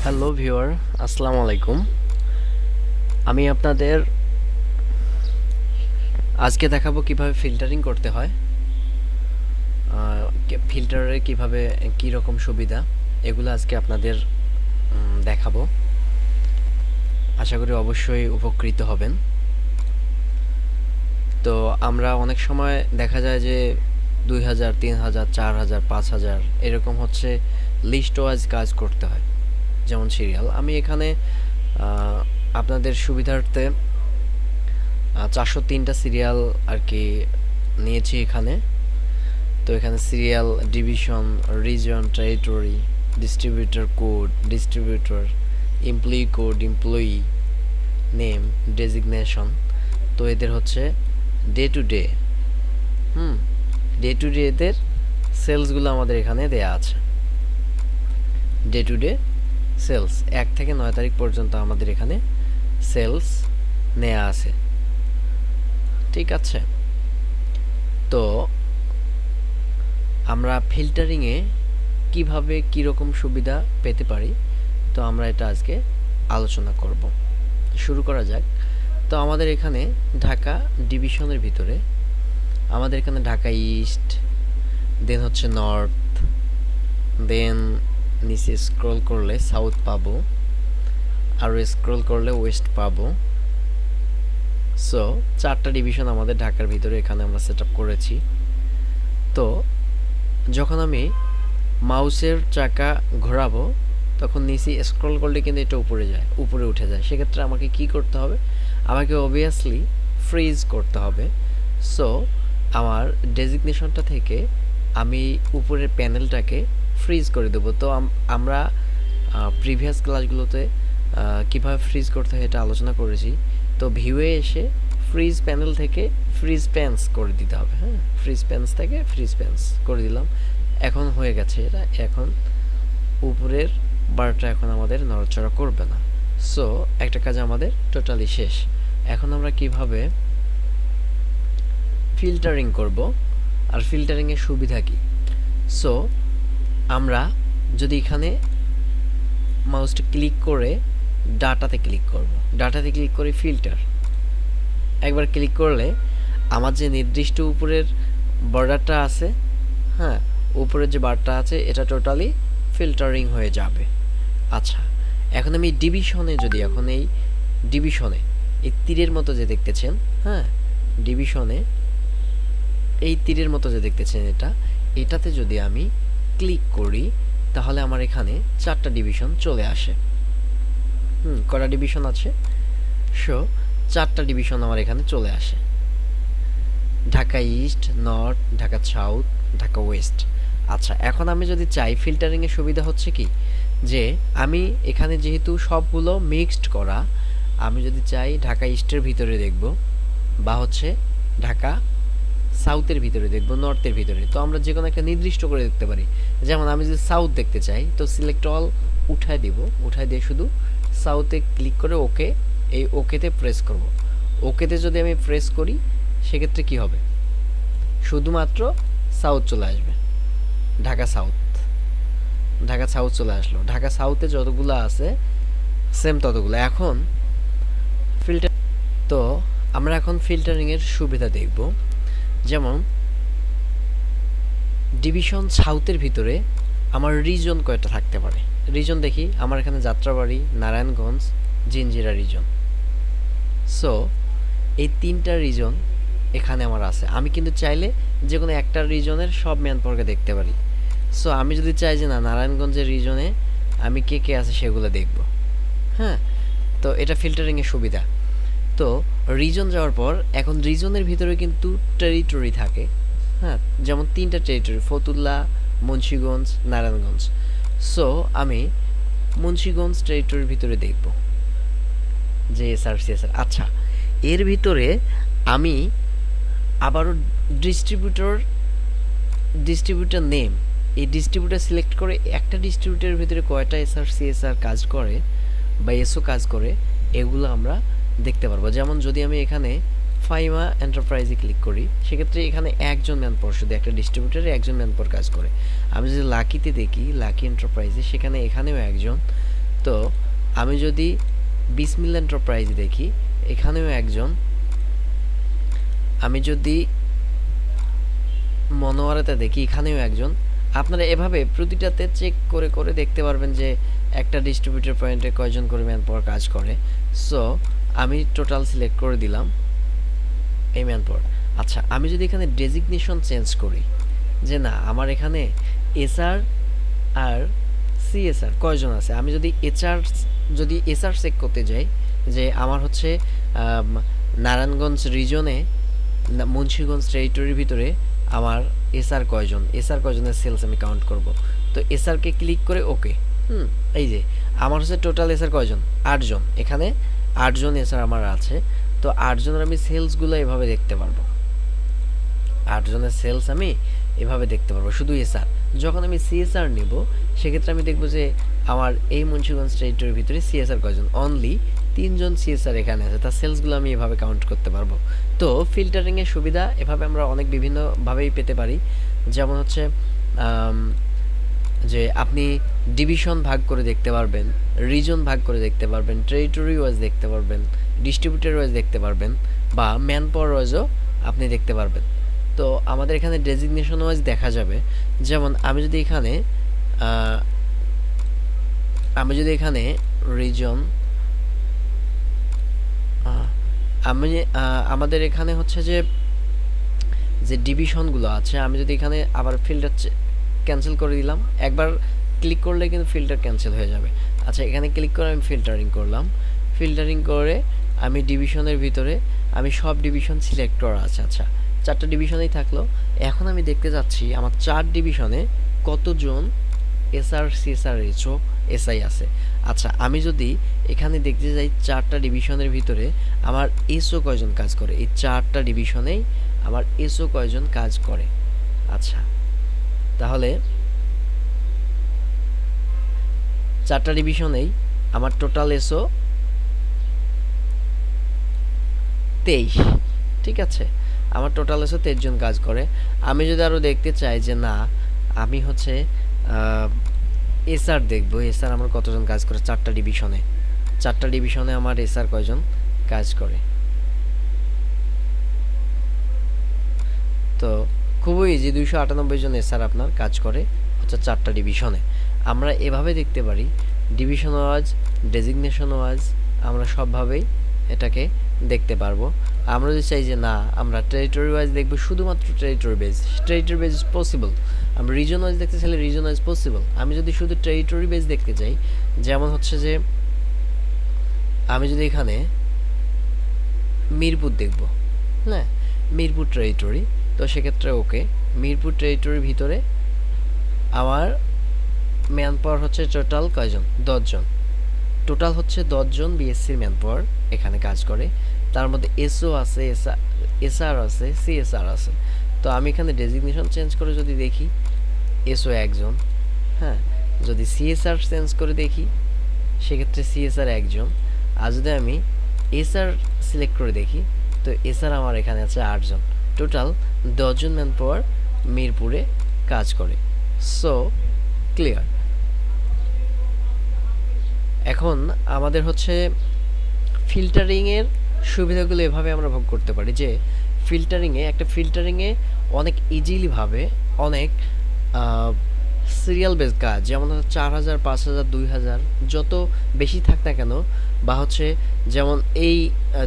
Hello viewer, আসসালামু আলাইকুম। আমি আপনাদের আজকে দেখাবো কিভাবে ফিল্টারিং করতে হয়, ফিল্টারের কিভাবে কি রকম সুবিধা, এগুলো আজকে আপনাদের দেখাবো। আশা করি অবশ্যই উপকৃত হবেন। তো আমরা অনেক সময় দেখা যায় যে 2000, 3000, 4000, 5000 এরকম হচ্ছে লিস্ট ওয়াইজ কাজ করতে হয়, যেমন সিরিয়াল। আমি এখানে আপনাদের সুবিধার্থে 403টা সিরিয়াল আর কি নিয়েছি এখানে। তো এখানে serial, division, region, territory, distributor code, distributor, employee code, employee name, designation. তো এদের হচ্ছে day to day day to day এদের সেলসগুলো আমাদের এখানে দেয়া আছে। ডে টু ডে সেলস 1 থেকে 9 তারিখ পর্যন্ত আমাদের এখানে সেলস নেয়া আছে, ঠিক আছে। তো আমরা ফিল্টারিংয়ে কিভাবে কীরকম সুবিধা পেতে পারি, তো আমরা এটা আজকে আলোচনা করব। শুরু করা যাক। তো আমাদের এখানে ঢাকা ডিভিশনের ভিতরে আমাদের এখানে ঢাকা ইস্ট, দেন হচ্ছে নর্থ, দেন নিচে স্ক্রল করলে সাউথ পাবো, আর স্ক্রল করলে ওয়েস্ট পাবো। সো 4টা ডিভিশন আমাদের ঢাকার ভিতরে এখানে আমরা সেট আপ করেছি। তো যখন আমি মাউসের চাকা ঘোরাবো তখন নিচে স্ক্রল করলে কিন্তু এটা উপরে উঠে যায়। সেক্ষেত্রে আমাকে কি করতে হবে? আমাকে অবভিয়াসলি ফ্রিজ করতে হবে। সো আমার ডেজিগনেশনটা থেকে আমি উপরের প্যানেলটাকে ফ্রিজ করে দেবো। তো আমরা প্রিভিয়াস ক্লাসগুলোতে কীভাবে ফ্রিজ করতে হয় এটা আলোচনা করেছি। তো ভিউয়ে এসে ফ্রিজ প্যানেল থেকে ফ্রিজ প্যান্স করে দিতে হবে। হ্যাঁ, ফ্রিজ প্যান্স থেকে ফ্রিজ প্যান্স করে দিলাম। এখন হয়ে গেছে এটা। এখন উপরের বারটা এখন আমাদের নড়াচড়া করবে না। সো একটা কাজ আমাদের টোটালি শেষ। এখন আমরা কিভাবে ফিল্টারিং করব আর ফিল্টারিংয়ের সুবিধা কি? সো আমরা যদি এখানে মাউসটা ক্লিক করে ডাটাতে ক্লিক করব, ডাটাতে ক্লিক করে ফিল্টার একবার ক্লিক করলে আমার যে নির্দিষ্ট উপরের বর্ডারটা আছে, হ্যাঁ, উপরের যে বারটা আছে এটা টোটালি ফিল্টারিং হয়ে যাবে। আচ্ছা, এখন আমি ডিভিশনে যদি এখন এই ডিভিশনে এই তীরের মতো যে দেখতেছেন, হ্যাঁ, ডিভিশনে এই তীরের মতো যে দেখতেছেন এটাতে যদি আমি ক্লিক করি তাহলে আমার এখানে 4টা ডিভিশন চলে আসে। কটা ডিভিশন আছে? সো 4টা ডিভিশন আমার এখানে চলে আসে। Dhaka east, north, Dhaka south, Dhaka West. আচ্ছা, এখন আমি যদি চাই, ফিল্টারিংয়ের সুবিধা হচ্ছে কি যে আমি এখানে যেহেতু সবগুলো মিক্সড করা, আমি যদি চাই ঢাকা ইস্টের ভিতরে দেখব বা হচ্ছে ঢাকা সাউথের ভিতরে দেখব, নর্থের ভিতরে, তো আমরা যে কোনো একটা নির্দিষ্ট করে দেখতে পারি। যেমন আমি যদি সাউথ দেখতে চাই তো সিলেক্ট অল উঠায় দিব, উঠায় দিয়ে শুধু সাউথে ক্লিক করে ওকে, এই ওকেতে প্রেস করব। ওকেতে যদি আমি প্রেস করি সেক্ষেত্রে কি হবে? শুধুমাত্র সাউথ চলে আসবে, ঢাকা সাউথ। ঢাকা সাউথ চলে আসলো। ঢাকা সাউথে যতগুলো আছে সেম ততগুলো। এখন ফিল্টার, তো আমরা এখন ফিল্টারিংয়ের সুবিধা দেখব। যেমন ডিভিশন সাউথের ভিতরে আমার রিজন কয়টা থাকতে পারে? রিজন দেখি, আমার এখানে যাত্রাবাড়ি, নারায়ণগঞ্জ, জিঞ্জিরা রিজন। সো এই 3টা রিজন এখানে আমার আছে। আমি কিন্তু চাইলে যে কোনো একটা রিজনের সব ম্যানপাওয়ারকে দেখতে পারি। সো আমি যদি চাই যে না, নারায়ণগঞ্জের রিজনে আমি কে কে আছে সেগুলো দেখব, হ্যাঁ, তো এটা ফিল্টারিংয়ের সুবিধা। তো রিজন যাওয়ার পর এখন রিজনের ভিতরে কিন্তু টেরিটরি থাকে, হ্যাঁ, যেমন 3টা টেরিটরি, ফতুল্লা, মুন্সিগঞ্জ, নারায়ণগঞ্জ। সো আমি মুন্সিগঞ্জ টেরিটরির ভিতরে দেখব যে এসআর সিএসআর। আচ্ছা, এর ভিতরে আমি আবারও ডিস্ট্রিবিউটর নেম, এই ডিস্ট্রিবিউটর সিলেক্ট করে একটা ডিস্ট্রিবিউটরের ভিতরে কয়টা এসআর সিএসআর কাজ করে বা এসও কাজ করে এগুলো আমরা দেখতে পারবো। যেমন যদি আমি এখানে ফাইমা এন্টারপ্রাইজে ক্লিক করি সেক্ষেত্রে এখানে একজন ম্যানপাওয়ার, শুধু একটা ডিস্ট্রিবিউটরে একজন ম্যানপাওয়ার কাজ করে। আমি যদি লাকিতে দেখি, লাকি এন্টারপ্রাইজে, সেখানে এখানেও একজন। তো আমি যদি বিসমিল্লাহ এন্টারপ্রাইজ দেখি, এখানেও একজন। আমি যদি মনোয়ারাতে দেখি, এখানেও একজন। আপনারা এভাবে প্রতিটাতে চেক করে করে দেখতে পারবেন যে একটা ডিস্ট্রিবিউটর পয়েন্টে কয়জন করে ম্যান পাওয়ার কাজ করে। সো আমি টোটাল সিলেক্ট করে দিলাম এই ম্যান পাওয়ার। আচ্ছা, আমি যদি এখানে ডেজিগনেশন চেঞ্জ করি যে না আমার এখানে এসআর আর সিএসআর কয়জন আছে, আমি যদি এসআর চেক করতে যাই যে আমার হচ্ছে নারায়ণগঞ্জ রিজনে মুন্সিগঞ্জ টেরিটরির ভিতরে আমার এসআর কয়জনের সেলস আমি কাউন্ট করব। তো এসআরকে ক্লিক করে ওকে। এই যে আমার হচ্ছে টোটাল এসআর কয়জন, 8 জন। এখানে 8 জন এসআর আমার আছে। তো 8 জনের আমি সেলসগুলো এভাবে দেখতে পারবো, 8 জনের সেলস আমি এভাবে দেখতে পারবো শুধু এসআর। যখন আমি সিএসআর নিব সেক্ষেত্রে আমি দেখব যে আমার এই মুন্সিগঞ্জ টেরিটরির ভিতরে সিএসআর কয়জন, অনলি 3 জন সিএসআর এখানে আছে, তার সেলসগুলো আমি এভাবে কাউন্ট করতে পারবো। তো ফিল্টারিংয়ের সুবিধা এভাবে আমরা অনেক বিভিন্নভাবেই পেতে পারি। যেমন হচ্ছে যে আপনি ডিভিশন ভাগ করে দেখতে পারবেন, রিজন ভাগ করে দেখতে পারবেন, টেরিটরি ওয়াইজ দেখতে পারবেন, ডিস্ট্রিবিউটর ওয়াইজ দেখতে পারবেন, বা ম্যান পাওয়ার ওয়াইজও আপনি দেখতে পারবেন। তো আমাদের এখানে ডেজিগনেশন ওয়াইজ দেখা যাবে। যেমন আমি যদি এখানে রিজন, আমাদের এখানে হচ্ছে যে ডিভিশনগুলো আছে, আমি যদি এখানে আবার ফিল্টার ক্যান্সেল করে দিলাম, একবার ক্লিক করলে কিন্তু ফিল্টার ক্যান্সেল হয়ে যাবে। আচ্ছা, এখানে ক্লিক করে আমি ফিল্টারিং করলাম, ফিল্টারিং করে আমি ডিভিশনের ভিতরে আমি সব ডিভিশন সিলেক্ট করা আছে। আচ্ছা, 4টা ডিভিশনেই থাকলো। এখন আমি দেখতে যাচ্ছি আমার 4 ডিভিশনে কতজন এসআর সিএসআর এইচও এসআই আছে। আচ্ছা, আমি যদি এখানে দেখতে যাই 4টা ডিভিশনের ভিতরে আমার এসও কয়জন কাজ করে, এই 4টা ডিভিশনেই আমার এসও কয়জন কাজ করে। আচ্ছা, তাহলে 4টা ডিভিশনেই আমার টোটাল এসও 23। ঠিক আছে, আমার টোটাল এসও 23 জন কাজ করে। আমি যদি আরও দেখতে চাই যে না আমি হচ্ছে এসআর দেখবো, এসআর আমার কতজন কাজ করে 4টা ডিভিশনে আমার এসআর কয়জন কাজ করে। তো খুবই ইজি, 298 জন এসআর আপনার কাজ করে হচ্ছে 4টা ডিভিশনে। আমরা এভাবে দেখতে পারি ডিভিশন ওয়াইজ, ডেজিগনেশন ওয়াইজ, আমরা সবভাবেই এটাকে দেখতে পারবো। আমরা যদি চাই যে না আমরা টেরিটরি ওয়াইজ দেখবো, শুধুমাত্র টেরিটরি বেজ পসিবল। আমরা রিজন ওয়াইজ দেখতে চাইলে রিজন ওয়াইজ পসিবল। আমি যদি শুধু টেরিটরি বেজ দেখতে চাই, যেমন হচ্ছে যে আমি যদি এখানে মিরপুর দেখব, হ্যাঁ মিরপুর টেরিটরি, তো সেক্ষেত্রে ওকে। মিরপুর টেরিটরির ভিতরে আমার ম্যান পাওয়ার হচ্ছে টোটাল কয়জন, 10 জন। টোটাল হচ্ছে 10 জন বিএসসির ম্যান পাওয়ার এখানে কাজ করে। তার মধ্যে এসও আছে, এসআর আছে, সিএসআর আছে। তো আমি এখানে ডেজিগনেশন চেঞ্জ করে যদি দেখি এসও 1 জন, হ্যাঁ। যদি সিএসআর চেঞ্জ করে দেখি সেক্ষেত্রে সিএসআর 1 জন। আর যদি আমি এসআর সিলেক্ট করে দেখি তো এসআর আমার এখানে আছে 8 জন। টোটাল 10 জন ম্যান পাওয়ার মিরপুরে কাজ করে। So clear. এখন আমাদের হচ্ছে ফিল্টারিংয়ের সুবিধাগুলো এভাবে আমরা ভোগ করতে পারি যে ফিল্টারিংয়ে অনেক ইজিলিভাবে অনেক সিরিয়াল বেস কাজ, যেমন 4000, 5000, 2000 যত বেশি থাক না কেন, বা হচ্ছে যেমন এই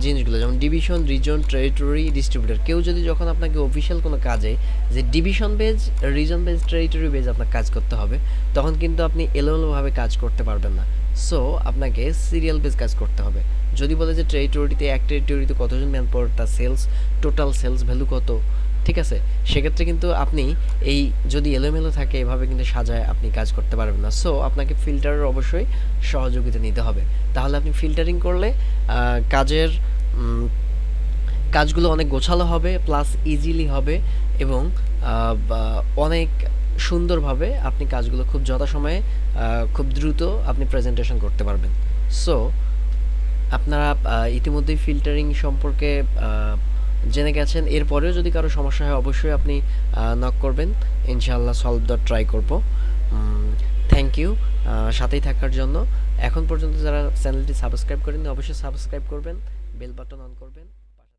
জিনিসগুলো যেমন ডিভিশন, রিজন, টেরিটরি, ডিস্ট্রিবিউটর, কেউ যদি যখন আপনাকে অফিসিয়াল কোনো কাজে যে division base, region base, territory base আপনার কাজ করতে হবে, তখন কিন্তু আপনি এলোমেলোভাবে কাজ করতে পারবেন না। সো আপনাকে সিরিয়াল বেস কাজ করতে হবে। যদি বলে যে টেরিটরিতে এক টেরিটরিতে কতজন ম্যান পাওয়ার, তার সেলস, টোটাল সেলস ভ্যালু কত, ঠিক আছে, সেক্ষেত্রে কিন্তু আপনি এই যদি এলোমেলো থাকে এভাবে কিন্তু সাজায় আপনি কাজ করতে পারবেন না। সো আপনাকে ফিল্টারের অবশ্যই সহযোগিতা নিতে হবে। তাহলে আপনি ফিল্টারিং করলে কাজগুলো অনেক গোছালো হবে, প্লাস ইজিলি হবে, এবং অনেক সুন্দরভাবে আপনি কাজগুলো খুব যথাসময়ে খুব দ্রুত আপনি প্রেজেন্টেশন করতে পারবেন। সো আপনারা ইতিমধ্যেই ফিল্টারিং সম্পর্কে জেনে গেছেন। এরপরেও যদি কারো সমস্যা হয় অবশ্যই আপনি নক করবেন, ইনশাআল্লাহ সলভ দেওয়ার ট্রাই করব। থ্যাংক ইউ সাথেই থাকার জন্য। এখন পর্যন্ত যারা চ্যানেলটি সাবস্ক্রাইব করেননি অবশ্যই সাবস্ক্রাইব করবেন, বেল বাটন অন করবেন।